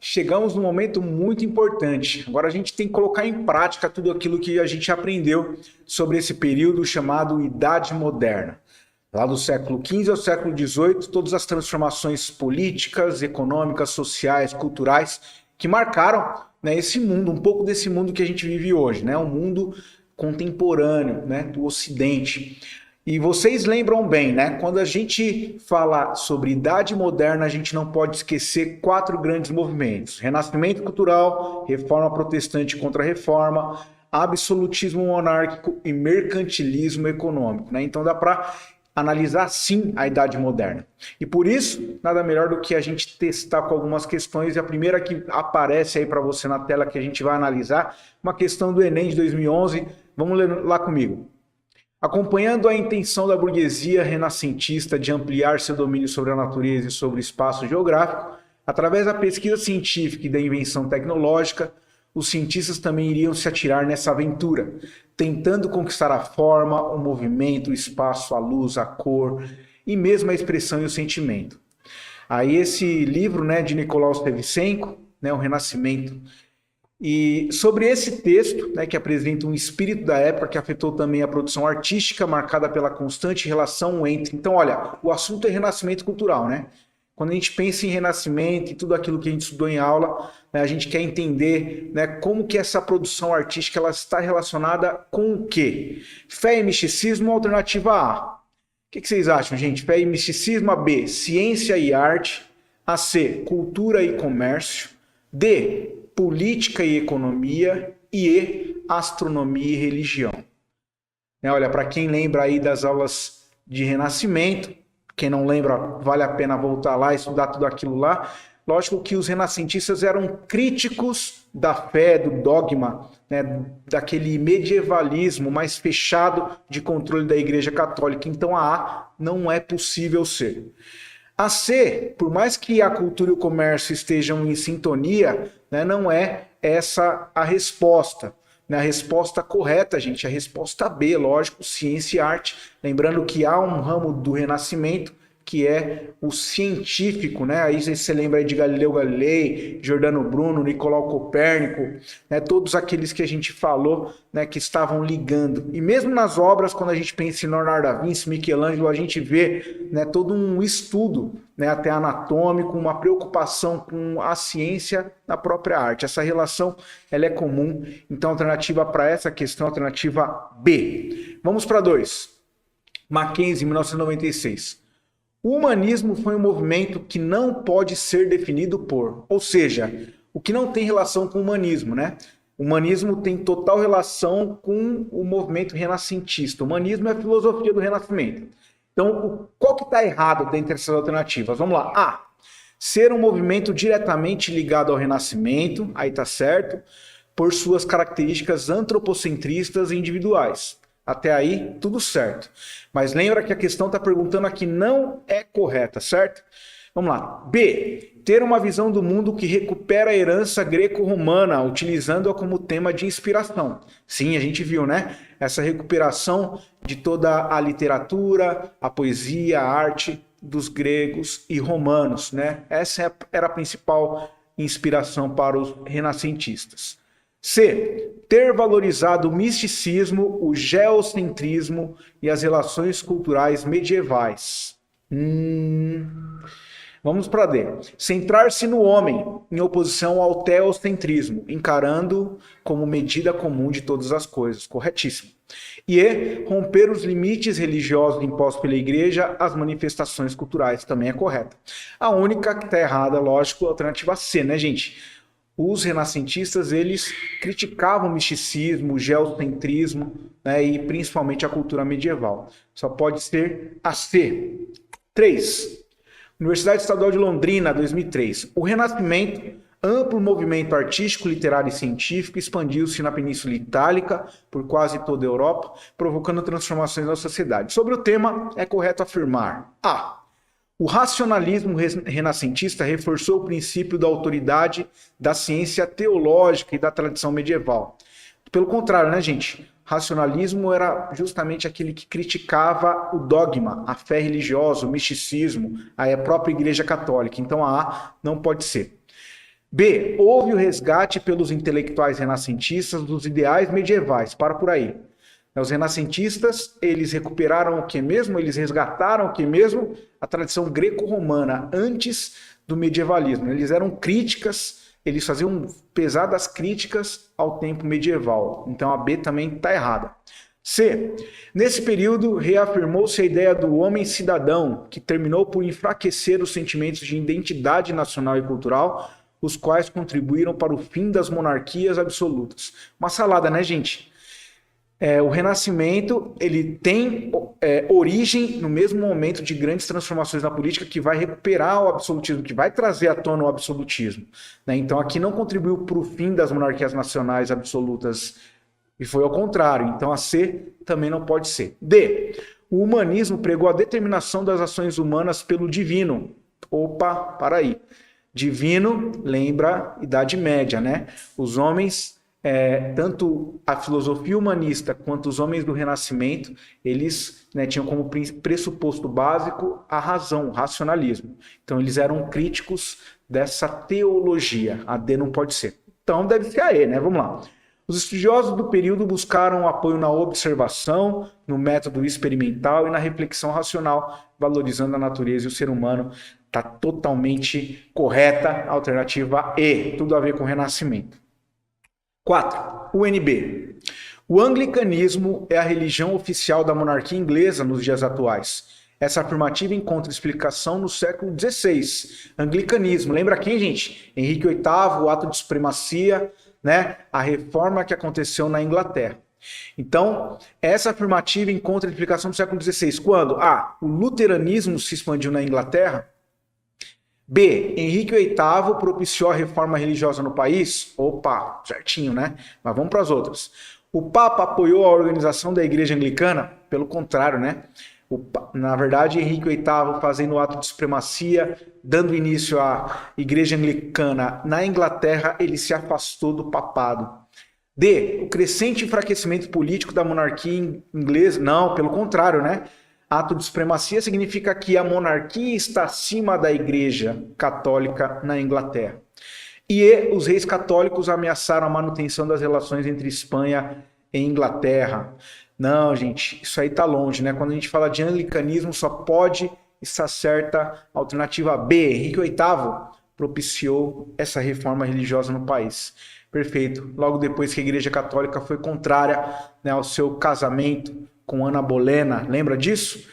chegamos num momento muito importante. Agora a gente tem que colocar em prática tudo aquilo que a gente aprendeu sobre esse período chamado Idade Moderna. Lá do século XV ao século XVIII, todas as transformações políticas, econômicas, sociais, culturais que marcaram, né, esse mundo, um pouco desse mundo que a gente vive hoje, né, um mundo contemporâneo, né, do Ocidente. E vocês lembram bem, né? Quando a gente fala sobre Idade Moderna, a gente não pode esquecer 4 grandes movimentos: Renascimento Cultural, Reforma Protestante contra a Reforma, Absolutismo Monárquico e Mercantilismo Econômico, né? Então dá para analisar sim a Idade Moderna. E por isso, nada melhor do que a gente testar com algumas questões. E a primeira que aparece aí para você na tela que a gente vai analisar, uma questão do Enem de 2011. Vamos ler lá comigo. Acompanhando a intenção da burguesia renascentista de ampliar seu domínio sobre a natureza e sobre o espaço geográfico, através da pesquisa científica e da invenção tecnológica, os cientistas também iriam se atirar nessa aventura, tentando conquistar a forma, o movimento, o espaço, a luz, a cor e mesmo a expressão e o sentimento. Aí esse livro, né, de Nicolau Shevchenko, né, O Renascimento. E sobre esse texto, né, que apresenta um espírito da época que afetou também a produção artística, marcada pela constante relação entre... Então, olha, o assunto é renascimento cultural, né? Quando a gente pensa em renascimento e tudo aquilo que a gente estudou em aula, né, a gente quer entender, né, como que essa produção artística ela está relacionada com o quê? Fé e misticismo, alternativa A. O que vocês acham, gente? Fé e misticismo, a B, ciência e arte, a C, cultura e comércio, D, política e economia, e astronomia e religião. Olha, para quem lembra aí das aulas de Renascimento, quem não lembra, vale a pena voltar lá e estudar tudo aquilo lá. Lógico que os renascentistas eram críticos da fé, do dogma, né, daquele medievalismo mais fechado de controle da Igreja Católica. Então a A não é possível ser. A C, por mais que a cultura e o comércio estejam em sintonia, né, não é essa a resposta. A resposta correta, gente, a resposta B, lógico, ciência e arte. Lembrando que há um ramo do Renascimento que é o científico, né? Aí você lembra aí de Galileu Galilei, Giordano Bruno, Nicolau Copérnico, né? Todos aqueles que a gente falou, né, que estavam ligando. E mesmo nas obras, quando a gente pensa em Leonardo da Vinci, Michelangelo, a gente vê, né, todo um estudo, né, até anatômico, uma preocupação com a ciência na própria arte. Essa relação ela é comum. Então, a alternativa para essa questão é a alternativa B. Vamos para 2. Mackenzie, 1996. O humanismo foi um movimento que não pode ser definido por, ou seja, o que não tem relação com o humanismo, né? O humanismo tem total relação com o movimento renascentista. O humanismo é a filosofia do Renascimento. Então, qual que está errado dentre essas alternativas? Vamos lá. A. Ser um movimento diretamente ligado ao Renascimento, aí está certo, por suas características antropocentristas e individuais. Até aí, tudo certo. Mas lembra que a questão está perguntando aqui não é correta, certo? Vamos lá. B. Ter uma visão do mundo que recupera a herança greco-romana, utilizando-a como tema de inspiração. Sim, a gente viu, né? Essa recuperação de toda a literatura, a poesia, a arte dos gregos e romanos, né? Essa era a principal inspiração para os renascentistas. C. Ter valorizado o misticismo, o geocentrismo e as relações culturais medievais. Vamos para D. Centrar-se no homem, em oposição ao teocentrismo, encarando como medida comum de todas as coisas. Corretíssimo. E E. Romper os limites religiosos impostos pela igreja às manifestações culturais. Também é correta. A única que está errada, lógico, é a alternativa C, né, gente? Os renascentistas, eles criticavam o misticismo, o geocentrismo, né, e principalmente a cultura medieval. Só pode ser a C. 3. Universidade Estadual de Londrina, 2003. O Renascimento, amplo movimento artístico, literário e científico, expandiu-se na Península Itálica, por quase toda a Europa, provocando transformações na sociedade. Sobre o tema, é correto afirmar: A. O racionalismo renascentista reforçou o princípio da autoridade da ciência teológica e da tradição medieval. Pelo contrário, né, gente? Racionalismo era justamente aquele que criticava o dogma, a fé religiosa, o misticismo, a própria Igreja Católica. Então a A não pode ser. B. Houve o resgate pelos intelectuais renascentistas dos ideais medievais. Para por aí. Os renascentistas, eles recuperaram o que mesmo? Eles resgataram o que mesmo? A tradição greco-romana, antes do medievalismo. Eles eram críticas, eles faziam pesadas críticas ao tempo medieval. Então a B também está errada. C. Nesse período, reafirmou-se a ideia do homem cidadão, que terminou por enfraquecer os sentimentos de identidade nacional e cultural, os quais contribuíram para o fim das monarquias absolutas. Uma salada, né, gente? O Renascimento, ele tem origem no mesmo momento de grandes transformações na política que vai recuperar o absolutismo, que vai trazer à tona o absolutismo, né? Então aqui não contribuiu para o fim das monarquias nacionais absolutas, e foi ao contrário. Então a C também não pode ser. D. O humanismo pregou a determinação das ações humanas pelo divino. Opa, para aí. Divino lembra Idade Média, né? Os homens... tanto a filosofia humanista quanto os homens do Renascimento, eles, né, tinham como pressuposto básico a razão, o racionalismo. Então eles eram críticos dessa teologia. A D não pode ser. Então deve ser a E, né? Vamos lá. Os estudiosos do período buscaram apoio na observação, no método experimental e na reflexão racional, valorizando a natureza e o ser humano. Está totalmente correta a alternativa E, tudo a ver com o Renascimento. 4. UNB. O anglicanismo é a religião oficial da monarquia inglesa nos dias atuais. Essa afirmativa encontra explicação no século XVI. Anglicanismo, lembra quem, gente? Henrique VIII, o ato de supremacia, né? A reforma que aconteceu na Inglaterra. Então, essa afirmativa encontra explicação no século XVI. Quando? A. O luteranismo se expandiu na Inglaterra. B. Henrique VIII propiciou a reforma religiosa no país? Opa, certinho, né? Mas vamos para as outras. O Papa apoiou a organização da Igreja Anglicana? Pelo contrário, né? Na verdade, Henrique VIII, fazendo o ato de supremacia, dando início à Igreja Anglicana na Inglaterra, ele se afastou do papado. D. O crescente enfraquecimento político da monarquia inglesa? Não, pelo contrário, né? Ato de supremacia significa que a monarquia está acima da Igreja Católica na Inglaterra. E os reis católicos ameaçaram a manutenção das relações entre Espanha e Inglaterra. Não, gente, isso aí está longe, né? Quando a gente fala de anglicanismo, só pode estar certa a alternativa B. Henrique VIII propiciou essa reforma religiosa no país. Perfeito. Logo depois que a Igreja Católica foi contrária, né, ao seu casamento com Ana Bolena, lembra disso?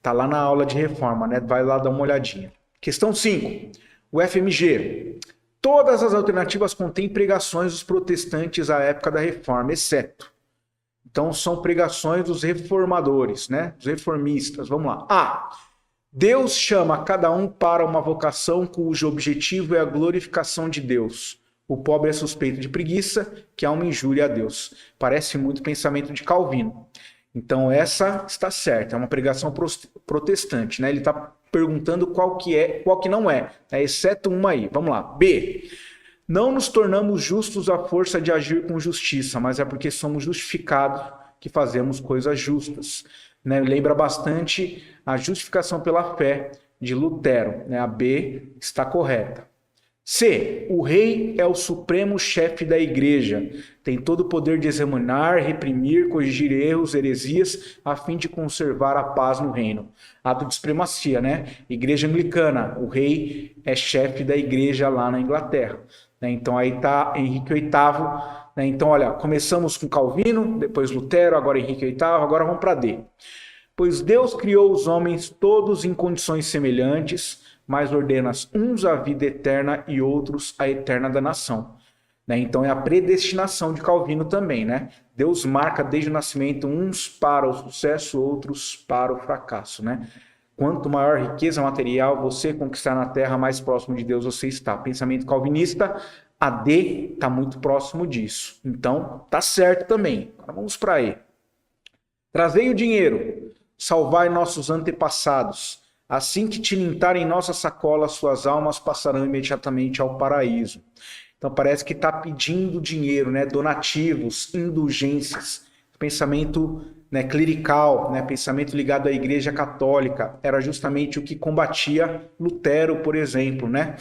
Tá lá na aula de reforma, né? Vai lá dar uma olhadinha. Questão 5. O FMG. Todas as alternativas contêm pregações dos protestantes à época da reforma, exceto. Então são pregações dos reformadores, né? Dos reformistas. Vamos lá. A. Deus chama cada um para uma vocação cujo objetivo é a glorificação de Deus. O pobre é suspeito de preguiça, que é uma injúria a Deus. Parece muito o pensamento de Calvino. Então essa está certa, é uma pregação protestante, né? Ele está perguntando qual que não é, né? Exceto uma aí. Vamos lá. B. Não nos tornamos justos à força de agir com justiça, mas é porque somos justificados que fazemos coisas justas, né? Lembra bastante a justificação pela fé de Lutero, né? A B está correta. C. O rei é o supremo chefe da igreja. Tem todo o poder de examinar, reprimir, corrigir erros, heresias, a fim de conservar a paz no reino. Ato de supremacia, né? Igreja anglicana. O rei é chefe da igreja lá na Inglaterra, né? Então aí está Henrique VIII. Né? Então, olha, começamos com Calvino, depois Lutero, agora Henrique VIII, agora vamos para D. Pois Deus criou os homens todos em condições semelhantes, mas ordena uns a vida eterna e outros a eterna danação. Né? Então é a predestinação de Calvino também, né? Deus marca desde o nascimento uns para o sucesso, outros para o fracasso, né? Quanto maior riqueza material você conquistar na terra, mais próximo de Deus você está. Pensamento calvinista, a D está muito próximo disso. Então tá certo também. Agora vamos para E. Trazei o dinheiro, salvai nossos antepassados. Assim que tilintarem nossa sacola, suas almas passarão imediatamente ao paraíso. Então parece que está pedindo dinheiro, né? Donativos, indulgências. Pensamento, né, clerical, né? Pensamento ligado à Igreja Católica. Era justamente o que combatia Lutero, por exemplo, né?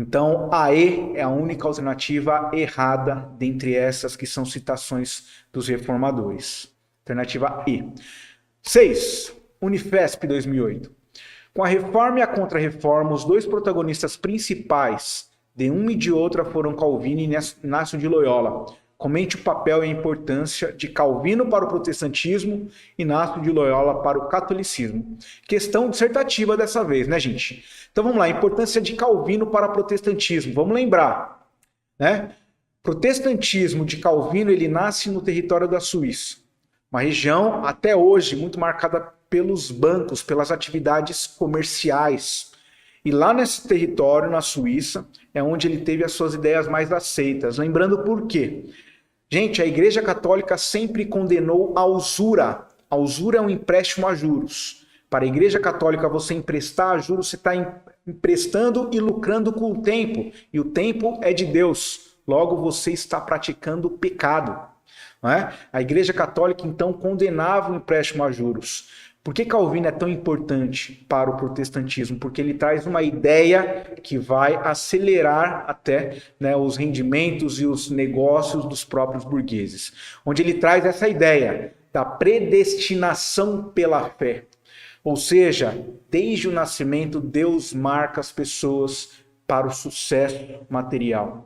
Então, a E é a única alternativa errada dentre essas que são citações dos reformadores. Alternativa E. 6. Unifesp 2008. Com a reforma e a contra-reforma, os dois protagonistas principais de uma e de outra foram Calvino e Inácio de Loyola. Comente o papel e a importância de Calvino para o protestantismo e Inácio de Loyola para o catolicismo. Questão dissertativa dessa vez, né, gente? Então vamos lá, a importância de Calvino para o protestantismo. Vamos lembrar, né? Protestantismo de Calvino, ele nasce no território da Suíça. Uma região, até hoje, muito marcada pelos bancos, pelas atividades comerciais. E lá nesse território, na Suíça, é onde ele teve as suas ideias mais aceitas. Lembrando por quê? Gente, a Igreja Católica sempre condenou a usura. A usura é um empréstimo a juros. Para a Igreja Católica, você emprestar a juros, você está emprestando e lucrando com o tempo. E o tempo é de Deus. Logo, você está praticando pecado. Não é? A Igreja Católica, então, condenava o empréstimo a juros. Por que Calvino é tão importante para o protestantismo? Porque ele traz uma ideia que vai acelerar até, né, os rendimentos e os negócios dos próprios burgueses. Onde ele traz essa ideia da predestinação pela fé. Ou seja, desde o nascimento, Deus marca as pessoas para o sucesso material.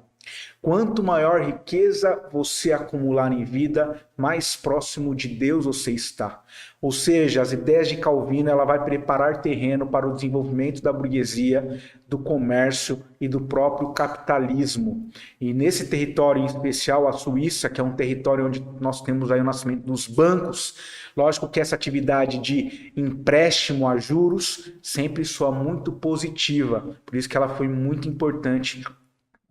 Quanto maior riqueza você acumular em vida, mais próximo de Deus você está. Ou seja, as ideias de Calvino, ela vai preparar terreno para o desenvolvimento da burguesia, do comércio e do próprio capitalismo. E nesse território em especial, a Suíça, que é um território onde nós temos aí o nascimento dos bancos, lógico que essa atividade de empréstimo a juros sempre soa muito positiva, por isso que ela foi muito importante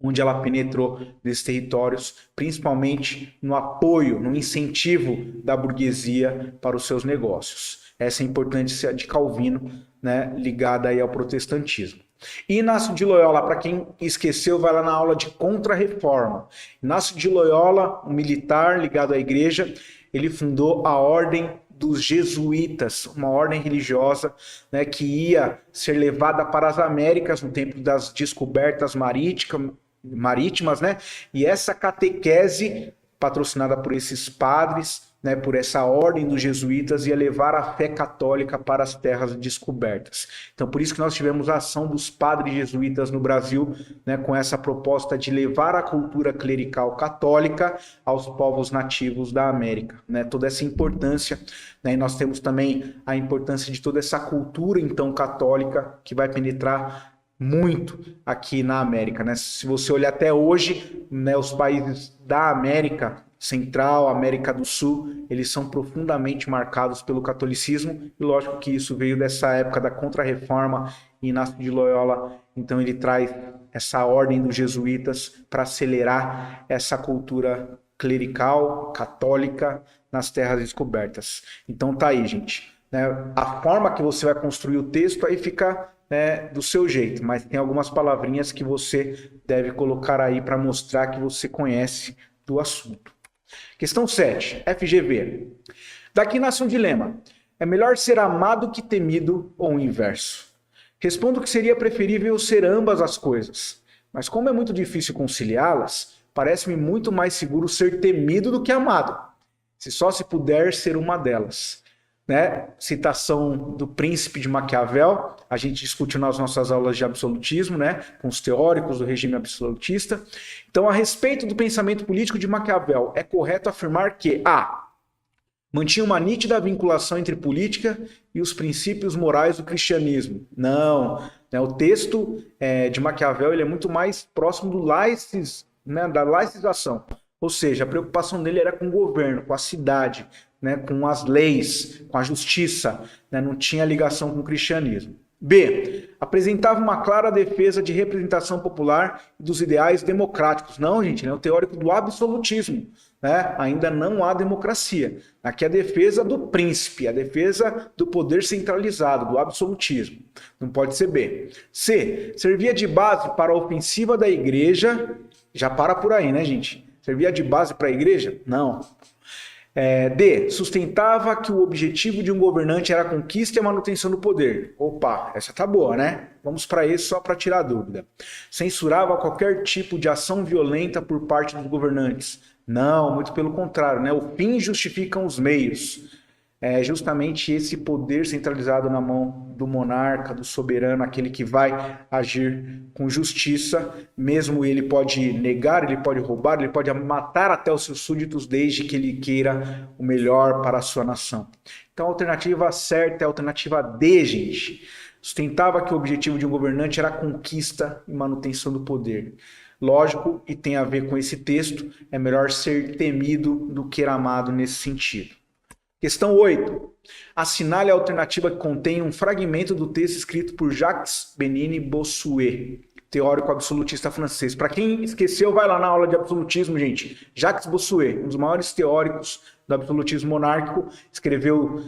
onde ela penetrou nesses territórios, principalmente no apoio, no incentivo da burguesia para os seus negócios. Essa é a importância de Calvino, né, ligada aí ao protestantismo. E Inácio de Loyola, para quem esqueceu, vai lá na aula de contra-reforma. Inácio de Loyola, um militar ligado à igreja, ele fundou a Ordem dos Jesuítas, uma ordem religiosa, né, que ia ser levada para as Américas no tempo das descobertas marítimas, né? E essa catequese, patrocinada por esses padres, né, por essa ordem dos jesuítas, ia levar a fé católica para as terras descobertas. Então, por isso que nós tivemos a ação dos padres jesuítas no Brasil, né, com essa proposta de levar a cultura clerical católica aos povos nativos da América, né? Toda essa importância, né? E nós temos também a importância de toda essa cultura, então, católica, que vai penetrar muito aqui na América, né? Se você olhar até hoje, né, os países da América Central, América do Sul, eles são profundamente marcados pelo catolicismo, e lógico que isso veio dessa época da Contra-Reforma, e Inácio de Loyola, então ele traz essa ordem dos jesuítas para acelerar essa cultura clerical, católica, nas terras descobertas. Então tá aí, gente, né? A forma que você vai construir o texto aí fica, né, do seu jeito, mas tem algumas palavrinhas que você deve colocar aí para mostrar que você conhece do assunto. Questão 7, FGV. Daqui nasce um dilema. É melhor ser amado que temido ou o inverso? Respondo que seria preferível ser ambas as coisas, mas como é muito difícil conciliá-las, parece-me muito mais seguro ser temido do que amado, se só se puder ser uma delas. Né? Citação do Príncipe de Maquiavel, a gente discute nas nossas aulas de absolutismo, né? Com os teóricos do regime absolutista. Então, a respeito do pensamento político de Maquiavel, é correto afirmar que A. mantinha uma nítida vinculação entre política e os princípios morais do cristianismo. Não, né? O texto de Maquiavel ele é muito mais próximo do né? Da laicização. Ou seja, a preocupação dele era com o governo, com a cidade, né, com as leis, com a justiça, né, não tinha ligação com o cristianismo. B. Apresentava uma clara defesa de representação popular e dos ideais democráticos. Não, gente, é o teórico do absolutismo. Né? Ainda não há democracia. Aqui é a defesa do príncipe, a defesa do poder centralizado, do absolutismo. Não pode ser B. C. Servia de base para a ofensiva da igreja. Já para por aí, né, gente? Servia de base para a igreja? Não. D. Sustentava que o objetivo de um governante era a conquista e a manutenção do poder. Opa, essa tá boa, né? Vamos para isso só para tirar a dúvida. Censurava qualquer tipo de ação violenta por parte dos governantes. Não, muito pelo contrário, né? O fim justificam os meios. É justamente esse poder centralizado na mão do monarca, do soberano, aquele que vai agir com justiça, mesmo ele pode negar, ele pode roubar, ele pode matar até os seus súditos, desde que ele queira o melhor para a sua nação. Então a alternativa certa é a alternativa D, gente. Sustentava que o objetivo de um governante era a conquista e manutenção do poder. Lógico, e tem a ver com esse texto, é melhor ser temido do que amado nesse sentido. Questão 8. Assinale a alternativa que contém um fragmento do texto escrito por Jacques Benini Bossuet, teórico absolutista francês. Para quem esqueceu, vai lá na aula de absolutismo, gente. Jacques Bossuet, um dos maiores teóricos do absolutismo monárquico, escreveu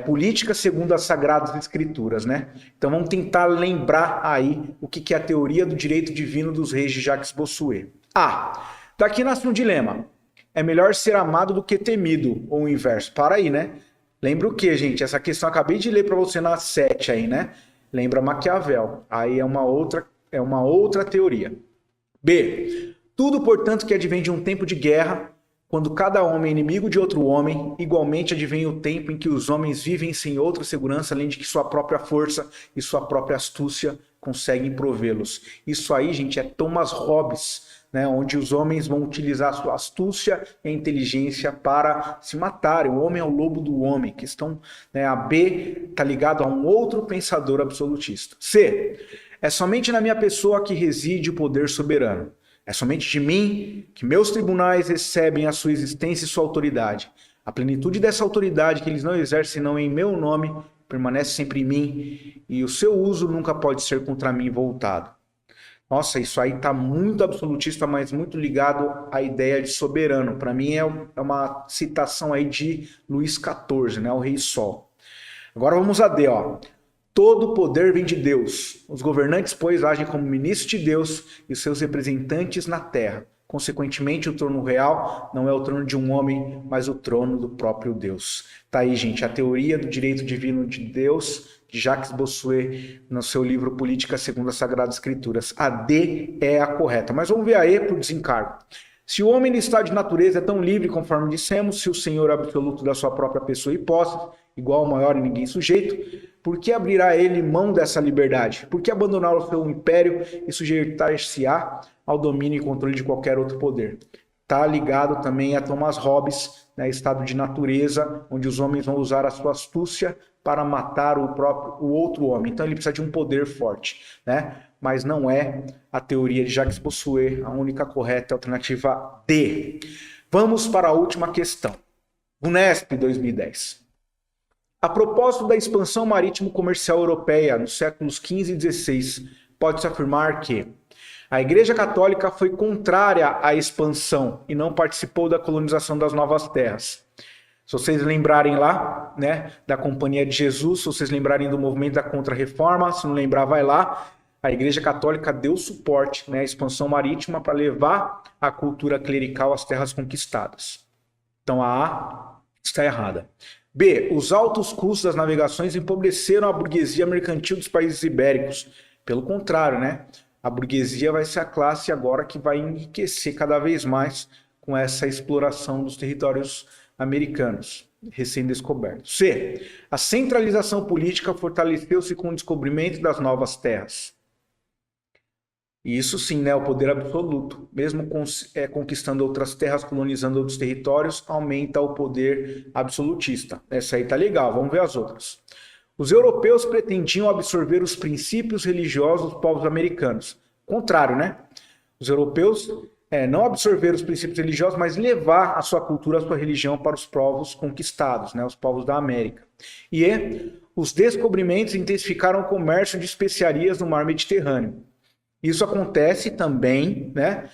Política segundo as Sagradas Escrituras, né? Então vamos tentar lembrar aí o que é a teoria do direito divino dos reis de Jacques Bossuet. A. Daqui nasce um dilema. É melhor ser amado do que temido, ou o inverso. Para aí, né? Lembra o que, gente? Essa questão eu acabei de ler para você na 7 aí, né? Lembra Maquiavel. Aí é uma outra teoria. B. Tudo, portanto, que advém de um tempo de guerra, quando cada homem é inimigo de outro homem, igualmente advém o tempo em que os homens vivem sem outra segurança, além de que sua própria força e sua própria astúcia conseguem provê-los. Isso aí, gente, é Thomas Hobbes, né, onde os homens vão utilizar a sua astúcia e a inteligência para se matarem. O homem é o lobo do homem. Questão, né, a B está ligado a um outro pensador absolutista. C. É somente na minha pessoa que reside o poder soberano. É somente de mim que meus tribunais recebem a sua existência e sua autoridade. A plenitude dessa autoridade que eles não exercem não em meu nome permanece sempre em mim, e o seu uso nunca pode ser contra mim voltado. Nossa, isso aí está muito absolutista, mas muito ligado à ideia de soberano. Para mim é uma citação aí de Luís XIV, né, o Rei Sol. Agora vamos a D, ó. Todo poder vem de Deus. Os governantes, pois, agem como ministros de Deus e os seus representantes na terra. Consequentemente, o trono real não é o trono de um homem, mas o trono do próprio Deus. Tá aí, gente, a teoria do direito divino de Deus, de Jacques Bossuet, no seu livro Política segundo as Sagradas Escrituras. A D é a correta, mas vamos ver a E por desencargo. Se o homem, em estado de natureza, é tão livre, conforme dissemos, se o Senhor é absoluto da sua própria pessoa e posse, igual ao maior e ninguém sujeito, por que abrirá ele mão dessa liberdade? Por que abandonar o seu império e sujeitar-se-á ao domínio e controle de qualquer outro poder? Está ligado também a Thomas Hobbes, né, estado de natureza, onde os homens vão usar a sua astúcia para matar o outro homem. Então ele precisa de um poder forte, né? Mas não é a teoria de Jacques Bossuet, a única correta, a alternativa D. Vamos para a última questão. Unesp 2010. A propósito da expansão marítimo-comercial europeia nos séculos XV e XVI, pode-se afirmar que a Igreja Católica foi contrária à expansão e não participou da colonização das novas terras. Se vocês lembrarem lá, né, da Companhia de Jesus, se vocês lembrarem do movimento da Contra-Reforma, se não lembrar, vai lá. A Igreja Católica deu suporte, né, à expansão marítima para levar a cultura clerical às terras conquistadas. Então a A está errada. B. Os altos custos das navegações empobreceram a burguesia mercantil dos países ibéricos. Pelo contrário, né? A burguesia vai ser a classe agora que vai enriquecer cada vez mais com essa exploração dos territórios americanos recém-descobertos. C. A centralização política fortaleceu-se com o descobrimento das novas terras. Isso sim, né, o poder absoluto. Mesmo conquistando outras terras, colonizando outros territórios, aumenta o poder absolutista. Essa aí tá legal, vamos ver as outras. Os europeus pretendiam absorver os princípios religiosos dos povos americanos. Contrário, né? Os europeus não absorver os princípios religiosos, mas levar a sua cultura, a sua religião para os povos conquistados, né, os povos da América. E os descobrimentos intensificaram o comércio de especiarias no mar Mediterrâneo. Isso acontece também, né?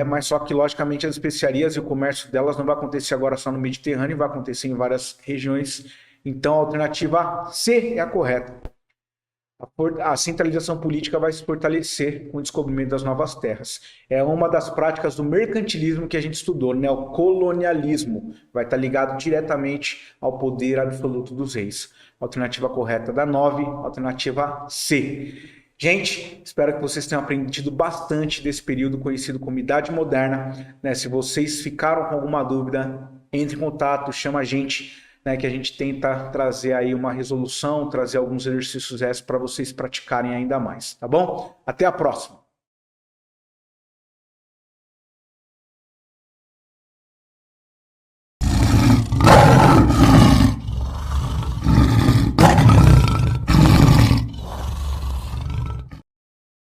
Mas só que, logicamente, as especiarias e o comércio delas não vai acontecer agora só no Mediterrâneo, vai acontecer em várias regiões. Então, a alternativa C é a correta. A a centralização política vai se fortalecer com o descobrimento das novas terras. É uma das práticas do mercantilismo que a gente estudou, neocolonialismo. Vai estar ligado diretamente ao poder absoluto dos reis. Alternativa correta da 9, alternativa C. Gente, espero que vocês tenham aprendido bastante desse período conhecido como Idade Moderna. Né? Se vocês ficaram com alguma dúvida, entre em contato, chama a gente, né, que a gente tenta trazer aí uma resolução, trazer alguns exercícios para vocês praticarem ainda mais, tá bom? Até a próxima!